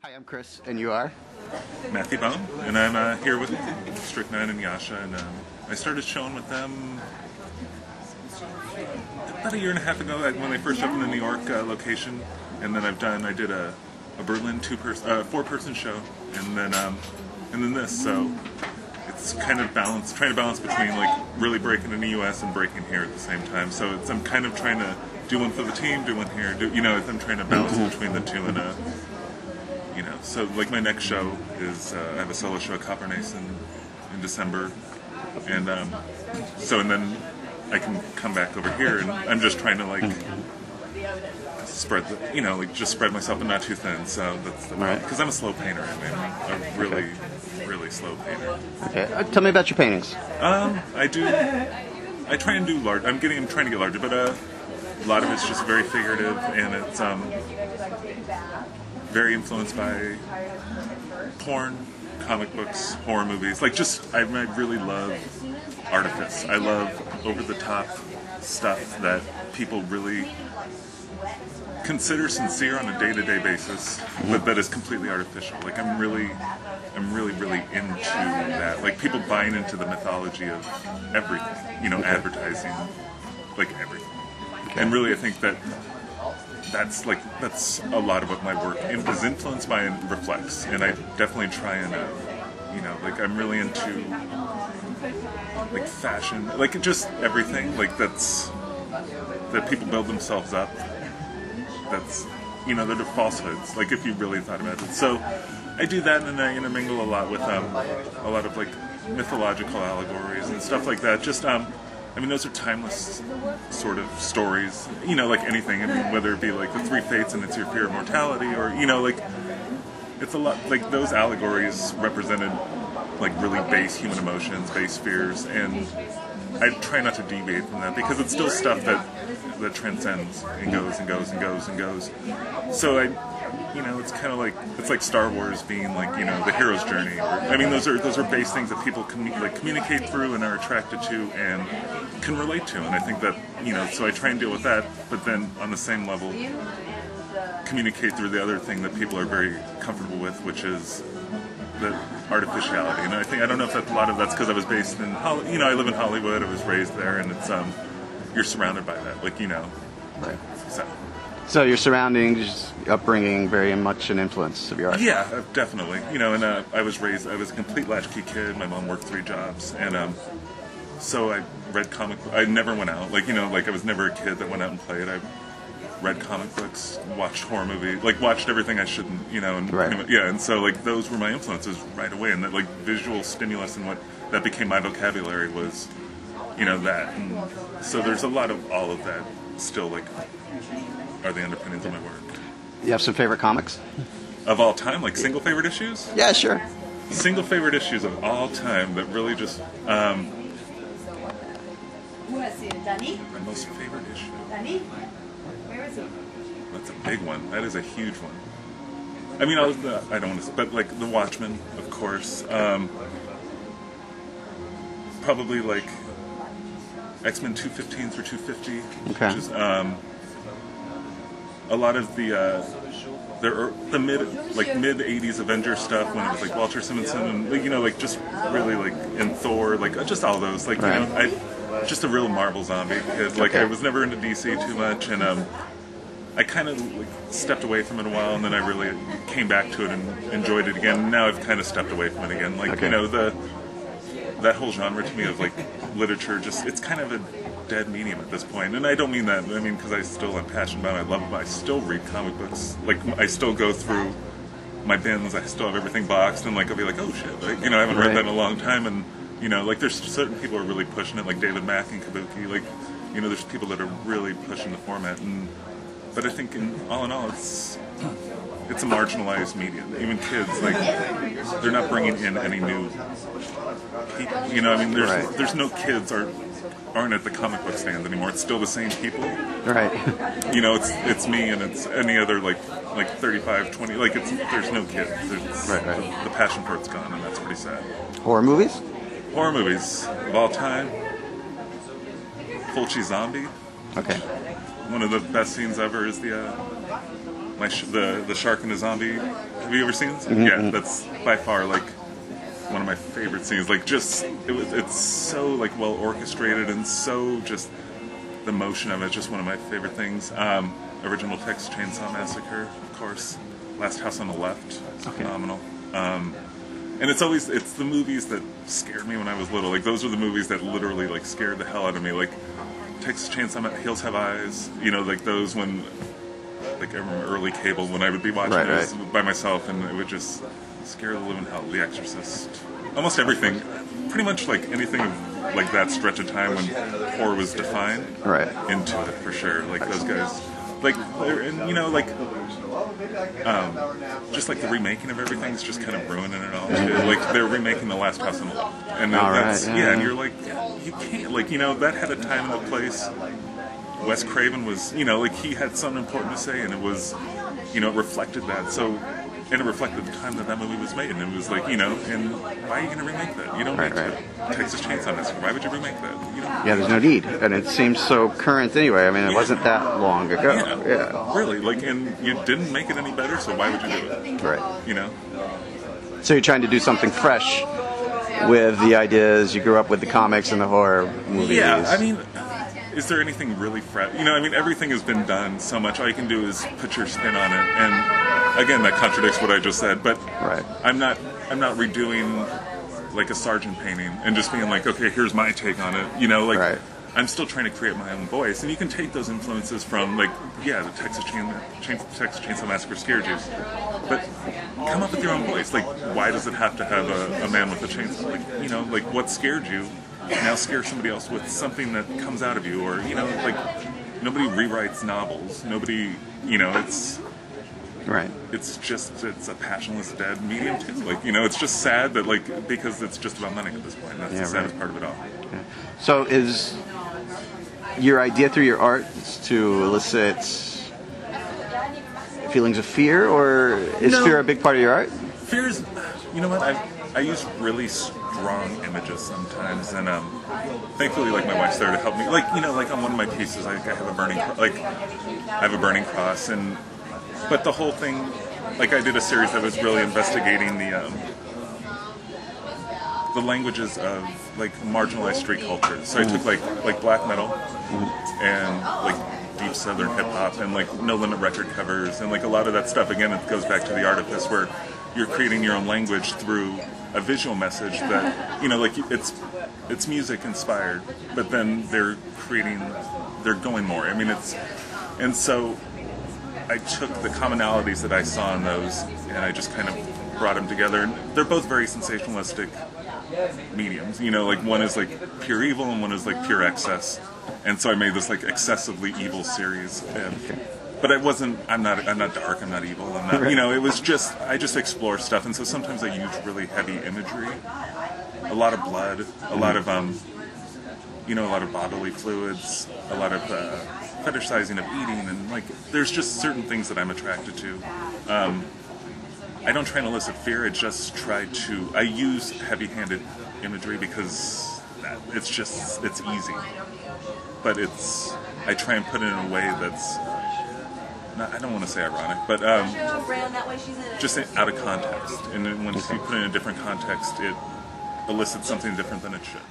Hi, I'm Chris, and you are? Matthew Bone, and I'm here with Strychnin and Yasha, and I started showing with them about a year and a half ago when they first opened the New York location, and then I did a Berlin four-person show, and then this, so it's kind of trying to balance between like really breaking in the U.S. and breaking here at the same time. So I'm kind of trying to do one for the team, do one here, I'm trying to balance between the two, and so like my next show is I have a solo show at Coppernace in December, and then I can come back over here, and I'm just trying to like spread just spread myself and not too thin. So that's the Right. because I'm a slow painter. I mean, I'm a really slow painter. Okay. Tell me about your paintings. I try and do large. I'm trying to get larger, but a lot of it's just very figurative, and it's very influenced by porn, comic books, horror movies. Like I really love artifice. I love over-the-top stuff that people really consider sincere on a day-to-day basis, but that is completely artificial. Like I'm really into that. Like people buying into the mythology of everything. Advertising, like everything. Okay. And really, I think that's a lot of what my work is influenced by and reflects. And I definitely try and I'm really into like fashion, like just everything like that people build themselves up. That's they're falsehoods. Like if you really thought about it. So I do that, and then I intermingle a lot with a lot of like mythological allegories and stuff like that. Just those are timeless sort of stories, like anything. I mean, whether it be like the three fates and it's your fear of mortality, or, it's a lot, like those allegories represented like really base human emotions, base fears, and I try not to deviate from that because it's still stuff that transcends and goes and goes and goes and goes. So it's kind of like, it's like Star Wars being like, the hero's journey. Those are base things that people communicate through and are attracted to and can relate to. And I think that, so I try and deal with that, but then on the same level, communicate through the other thing that people are very comfortable with, which is the artificiality. And I don't know if a lot of that's because I was based in, I live in Hollywood, I was raised there, and it's, you're surrounded by that, Right. So your surroundings, upbringing, very much an influence of your art. Yeah, definitely. I was a complete latchkey kid. My mom worked 3 jobs, and so I read comic books. I never went out. I was never a kid that went out and played. I read comic books, watched horror movies, watched everything I shouldn't, and right. And so those were my influences right away, and that visual stimulus and what that became my vocabulary was, that. And so there's a lot of all of that still are the underpinnings of my work. You have some favorite comics? Of all time, single favorite issues? Yeah, sure. Single favorite issues of all time that really just my most favorite issue. That's a big one. That is a huge one. I don't want to, but The Watchmen, of course. Probably X-Men 215 through 250. Okay. Which is, a lot of the mid 80s Avengers stuff when it was Walter Simonson and just really in Thor, just all those right. Just a real Marvel zombie kid. Okay. I was never into DC too much, and I kind of stepped away from it a while, and then I really came back to it and enjoyed it again. Now I've kind of stepped away from it again. Okay. That whole genre to me of literature, it's kind of a dead medium at this point. And I don't mean that. Because I still am passionate about it. I love it. I still read comic books. I still go through my bins. I still have everything boxed, and I'll be oh shit, I haven't read that in a long time. And there's certain people who are really pushing it, like David Mack and Kabuki. There's people that are really pushing the format. But I think all in all, it's a marginalized medium. Even kids, they're not bringing in any new people. There's no kids aren't at the comic book stand anymore. It's still the same people. Right. It's me and it's any other 35, 20. There's no kids. Right. The passion for it's gone, and that's pretty sad. Horror movies? Horror movies of all time. Fulci Zombie. Okay. One of the best scenes ever is the shark and the zombie. Have you ever seen this? Mm-hmm. Yeah, that's by far like one of my favorite scenes. Like it's so like well orchestrated and so just the motion of it. Just one of my favorite things. Original Texas Chainsaw Massacre, of course. Last House on the Left, phenomenal. And it's the movies that scared me when I was little. Like those were the movies that literally like scared the hell out of me. Like Texas Chainsaw, Hills Have Eyes. You know, like those when, like I remember early cable when I would be watching those by myself, and it would just scare the living hell. The Exorcist, almost everything, pretty much like anything of like that stretch of time when horror was defined. Into it for sure. Like those guys. Like, and you know, like, just like the remaking of everything's just kind of ruining it all. Too. Like they're remaking The Last House on the Left, and that's and you're like, you can't, like, you know, that had a time and a place. Wes Craven was, you know, like he had something important to say, and it was, you know, it reflected that. So, and it reflected the time that movie was made, and it was like, you know, and why are you going to remake that? You don't need to. Texas Chainsaw Massacre. Why would you remake that? You know? Yeah, there's no need, and it seems so current anyway. I mean, it wasn't that long ago. Yeah, really. Like, and you didn't make it any better, so why would you do it? Right. You know. So you're trying to do something fresh with the ideas you grew up with, the comics and the horror movies. Yeah, I mean, is there anything really fresh? You know, I mean, everything has been done so much. All you can do is put your spin on it, and again, that contradicts what I just said. But I'm not redoing like a Sargent painting and just being like, okay, here's my take on it. You know, like I'm still trying to create my own voice, and you can take those influences from like, the Texas Chainsaw Massacre scared you, but come up with your own voice. Like, why does it have to have a man with a chainsaw? Like, you know, like what scared you now scare somebody else with something that comes out of you, or you know, like nobody rewrites novels. Nobody, you know, it's. It's a passionless dead medium too. Like, you know, it's just sad that like because it's just about money at this point. That's the saddest part of it all. Yeah. So is your idea through your art to elicit feelings of fear, or is fear a big part of your art? Fear is, you know what, I use really strong images sometimes, and thankfully like my wife's there to help me. Like, you know, like on one of my pieces, I have a burning cross, and. But the whole thing, like I did a series that was really investigating the languages of like marginalized street cultures. So I took like black metal and like deep southern hip hop and like No Limit record covers and like a lot of that stuff. Again, it goes back to the artifice where you're creating your own language through a visual message that, you know, like it's music inspired, but then they're going more. I mean, and so. I took the commonalities that I saw in those, and I just kind of brought them together. And they're both very sensationalistic mediums. You know, like one is like pure evil, and one is like pure excess. And so I made this like excessively evil series. But I'm not dark. I'm not evil. I'm not. You know, it was just I just explore stuff, and so sometimes I use really heavy imagery, a lot of blood, a lot of you know, a lot of bodily fluids, a lot of. Fetishizing of eating, and like there's just certain things that I'm attracted to. I don't try and elicit fear. I use heavy-handed imagery because it's easy, but I try and put it in a way that's I don't want to say ironic, but just out of context. And then when you put it in a different context, it elicits something different than it should.